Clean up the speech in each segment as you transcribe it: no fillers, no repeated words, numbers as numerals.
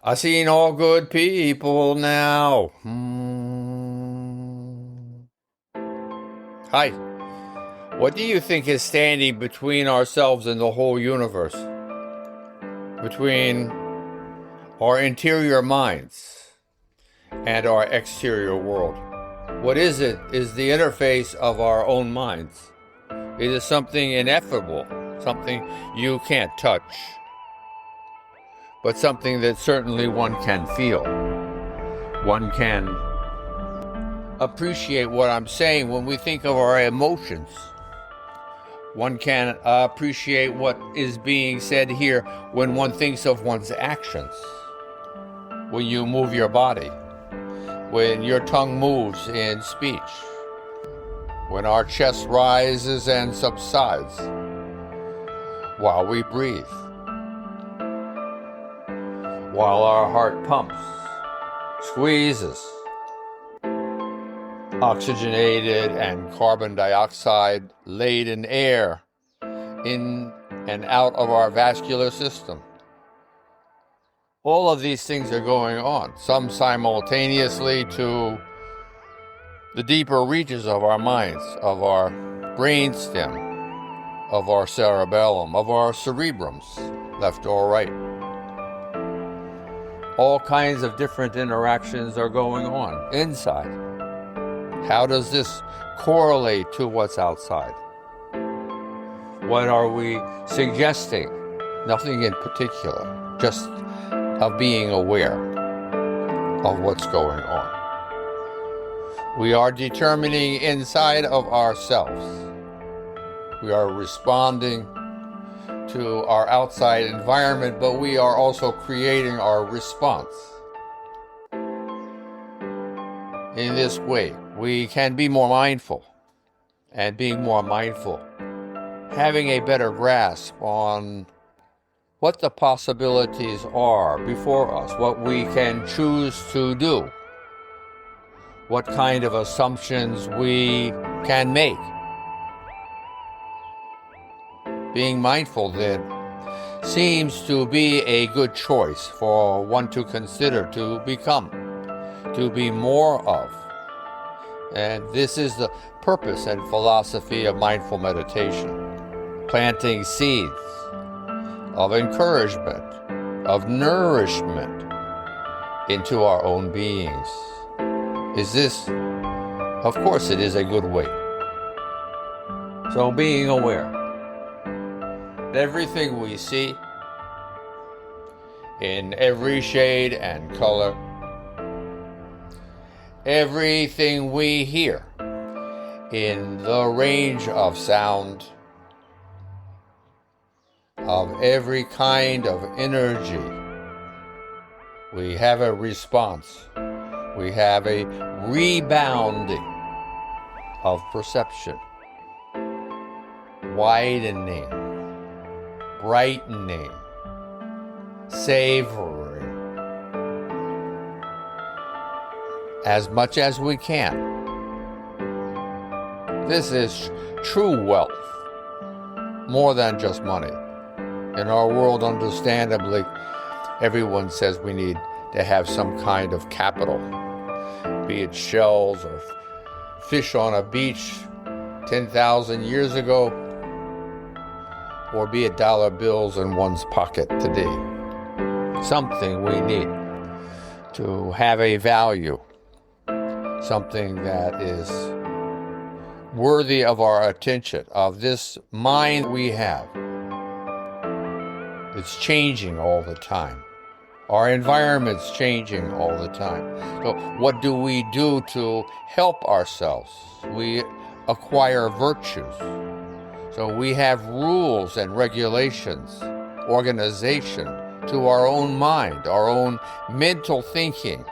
I seen all good people now. Hi. What do you think is standing between ourselves and the whole universe? Between our interior minds and our exterior world? What is it? Is the interface of our own minds. It is something ineffable, something you can't touch, but something that certainly one can feel. One can appreciate what I'm saying when we think of our emotions. One can appreciate what is being said here when one thinks of one's actions. When you move your body, when your tongue moves in speech, when our chest rises and subsides while we breathe, while our heart pumps, squeezes, oxygenated and carbon dioxide laden air in and out of our vascular system. All of these things are going on, some simultaneously to the deeper reaches of our minds, of our brainstem, of our cerebellum, of our cerebrums, left or right. All kinds of different interactions are going on inside. How does this correlate to what's outside? What are we suggesting? Nothing in particular, just of being aware of what's going on. We are determining inside of ourselves. We are responding to our outside environment, but we are also creating our response. In this way, we can be more mindful, and being more mindful, having a better grasp on what the possibilities are before us, what we can choose to do, what kind of assumptions we can make. Being mindful, then, seems to be a good choice for one to consider, to become, to be more of. And this is the purpose and philosophy of mindful meditation, planting seeds of encouragement, of nourishment into our own beings. Is this? Of course it is a good way. So being aware that everything we see in every shade and color, everything we hear in the range of sound, of every kind of energy, we have a response. We have a rebounding of perception, widening, brightening, savoring, as much as we can. This is true wealth, more than just money. In our world, understandably, everyone says we need to have some kind of capital, be it shells or fish on a beach 10,000 years ago, or be it dollar bills in one's pocket today. Something we need to have a value, something that is worthy of our attention, of this mind we have. It's changing all the time. Our environment's changing all the time. So what do we do to help ourselves? We acquire virtues. So we have rules and regulations, organization to our own mind, our own mental thinking.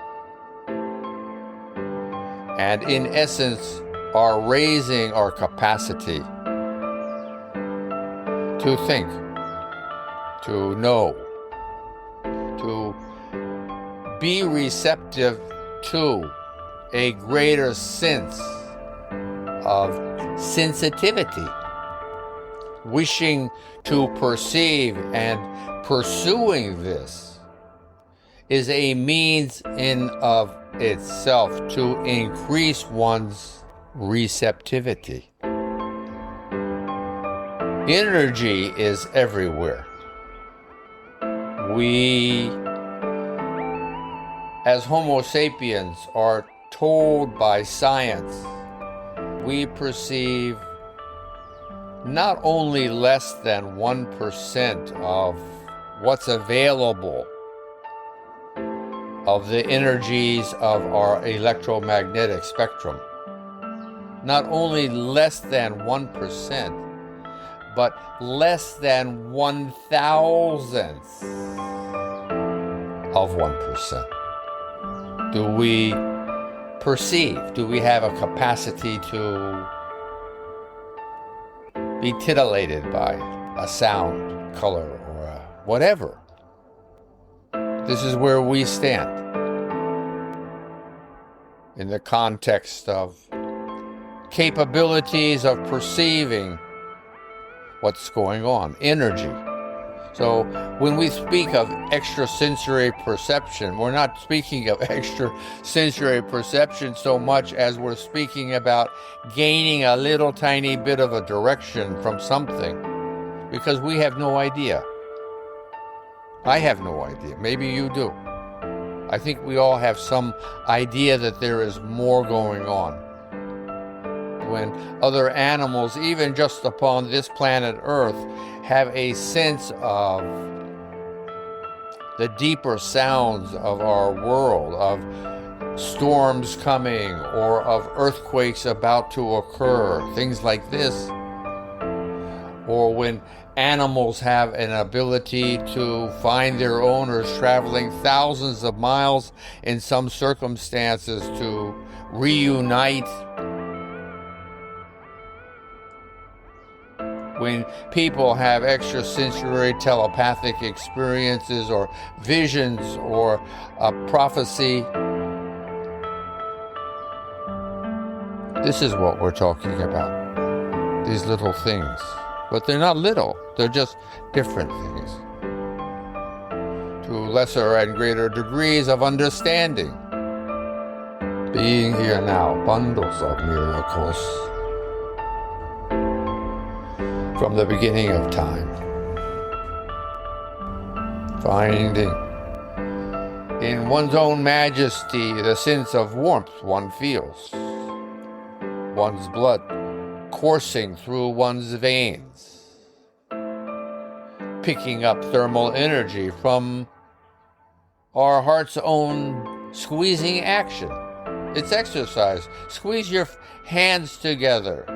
And in essence, are raising our capacity to think, to know, to be receptive to a greater sense of sensitivity, wishing to perceive and pursuing this is a means in of itself to increase one's receptivity. Energy is everywhere. We, as Homo sapiens, are told by science we perceive not only less than 1% of what's available of the energies of our electromagnetic spectrum. Not only less than 1%, but less than 1,000th of 1%. Do we perceive? Do we have a capacity to be titillated by a sound, color, or whatever? This is where we stand in the context of capabilities of perceiving what's going on, energy. So when we speak of extrasensory perception, we're not speaking of extrasensory perception so much as we're speaking about gaining a little tiny bit of a direction from something, because we have no idea. I have no idea. Maybe you do. I think we all have some idea that there is more going on. When other animals, even just upon this planet Earth, have a sense of the deeper sounds of our world, of storms coming or of earthquakes about to occur, things like this. Or when animals have an ability to find their owners traveling thousands of miles in some circumstances to reunite. When people have extrasensory telepathic experiences or visions or a prophecy. This is what we're talking about. These little things. But they're not little, they're just different things. To lesser and greater degrees of understanding. Being here now, bundles of miracles. From the beginning of time. Finding in one's own majesty the sense of warmth one feels. One's blood coursing through one's veins, picking up thermal energy from our heart's own squeezing action. It's exercise. Squeeze your hands together,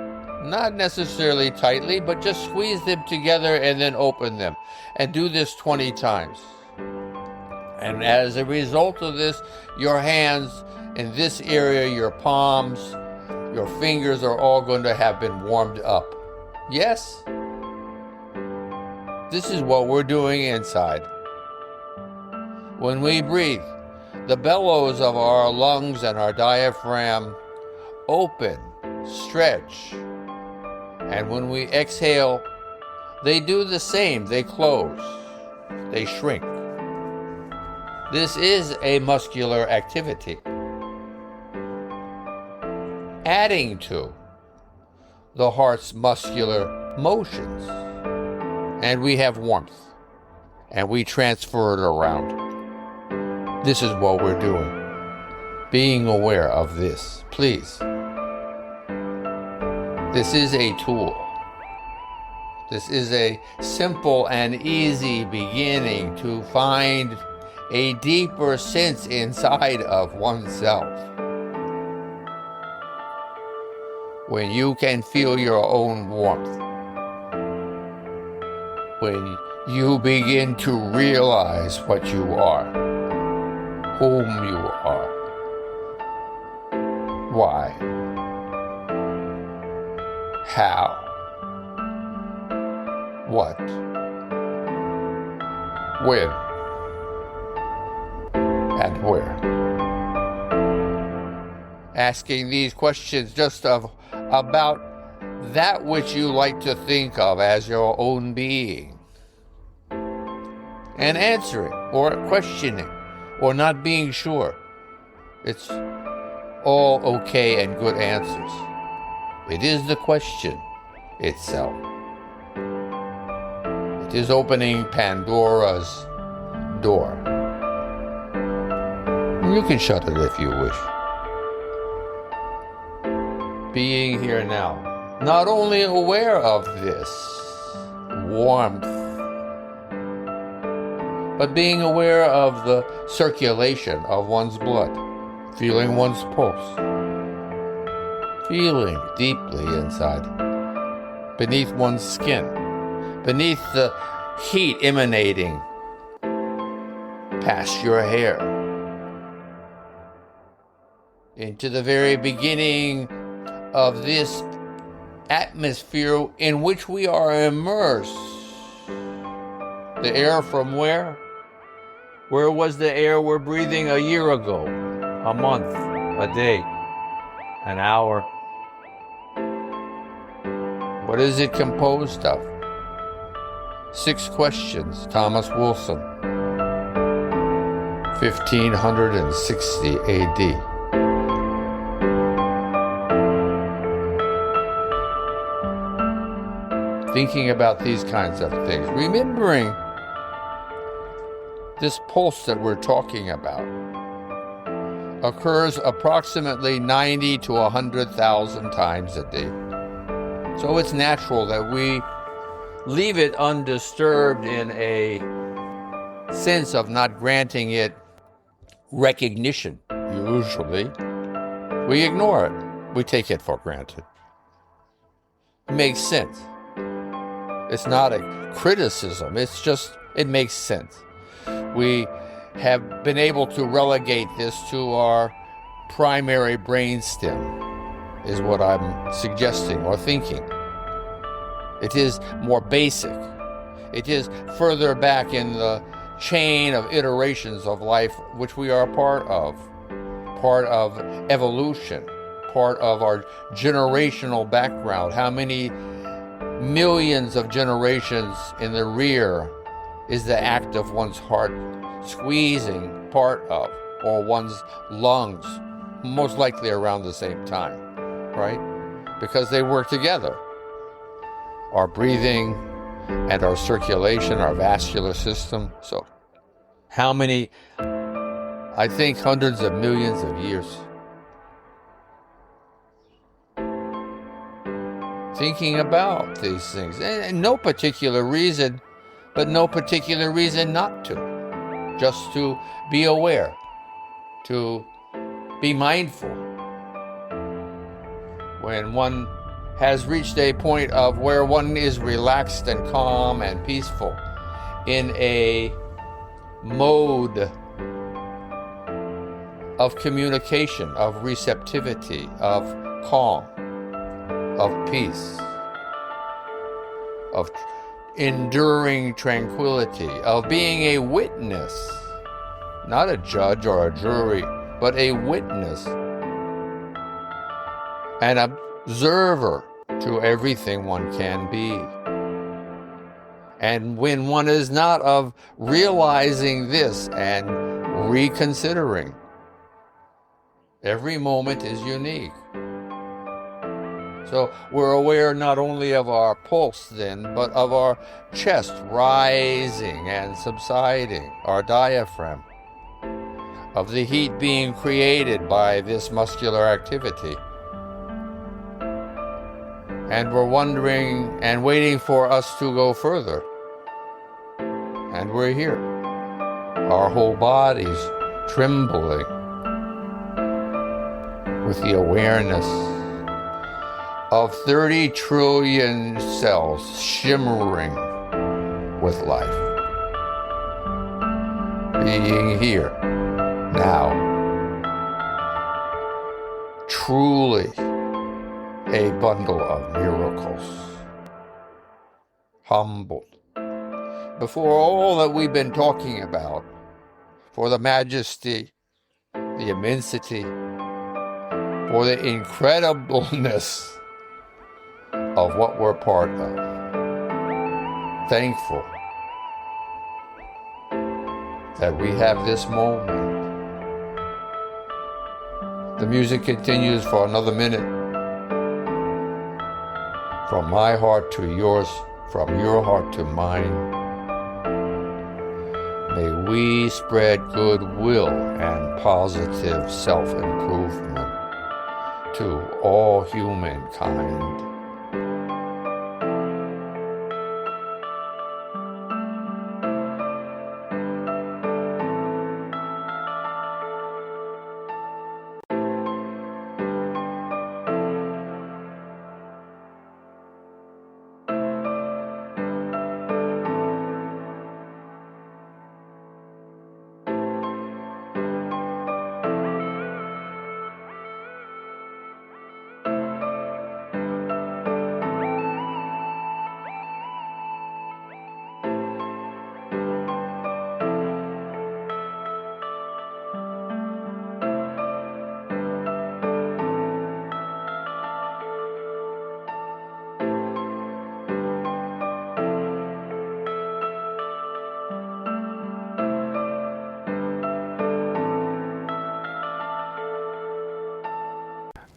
not necessarily tightly, but just squeeze them together and then open them, and do this 20 times. And as a result of this, your hands in this area, your palms, your fingers are all going to have been warmed up. Yes? This is what we're doing inside. When we breathe, the bellows of our lungs and our diaphragm open, stretch. And when we exhale, they do the same. They close. They shrink. This is a muscular activity. Adding to the heart's muscular motions. And we have warmth. And we transfer it around. This is what we're doing. Being aware of this, please. This is a tool. This is a simple and easy beginning to find a deeper sense inside of oneself. When you can feel your own warmth. When you begin to realize what you are, whom you are, why, how, what, when, and where. Asking these questions just about that which you like to think of as your own being, and answering or questioning or not being sure. It's all okay and good answers. It is the question itself. It is opening Pandora's door. You can shut it if you wish. Being here now, not only aware of this warmth, but being aware of the circulation of one's blood, feeling one's pulse, feeling deeply inside, beneath one's skin, beneath the heat emanating past your hair, into the very beginning of this atmosphere in which we are immersed. The air from where? Where was the air we're breathing a year ago, a month, a day, an hour? What is it composed of? 6 questions, Thomas Wilson, 1560 AD. Thinking about these kinds of things, remembering this pulse that we're talking about occurs approximately 90 to 100,000 times a day. So it's natural that we leave it undisturbed in a sense of not granting it recognition. Usually, we ignore it. We take it for granted. It makes sense. It's not a criticism. It's just, it makes sense. We have been able to relegate this to our primary brainstem, is what I'm suggesting or thinking. It is more basic. It is further back in the chain of iterations of life which we are a part of evolution, part of our generational background. How many millions of generations in the rear is the act of one's heart squeezing part of, or one's lungs, most likely around the same time, right? Because they work together. Our breathing and our circulation, our vascular system. So how many? I think hundreds of millions of years. Thinking about these things, and no particular reason, but no particular reason not to. Just to be aware, to be mindful. When one has reached a point of where one is relaxed and calm and peaceful, in a mode of communication, of receptivity, of calm, of peace, of enduring tranquility, of being a witness, not a judge or a jury, but a witness, an observer to everything one can be. And when one is not of realizing this and reconsidering, every moment is unique. So we're aware not only of our pulse then, but of our chest rising and subsiding, our diaphragm, of the heat being created by this muscular activity. And we're wondering and waiting for us to go further. And we're here. Our whole body's trembling with the awareness of 30 trillion cells shimmering with life. Being here, now. Truly a bundle of miracles. Humbled before all that we've been talking about, for the majesty, the immensity, for the incredibleness of what we're part of. Thankful that we have this moment. The music continues for another minute. From my heart to yours, from your heart to mine. May we spread goodwill and positive self-improvement to all humankind.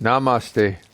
Namaste.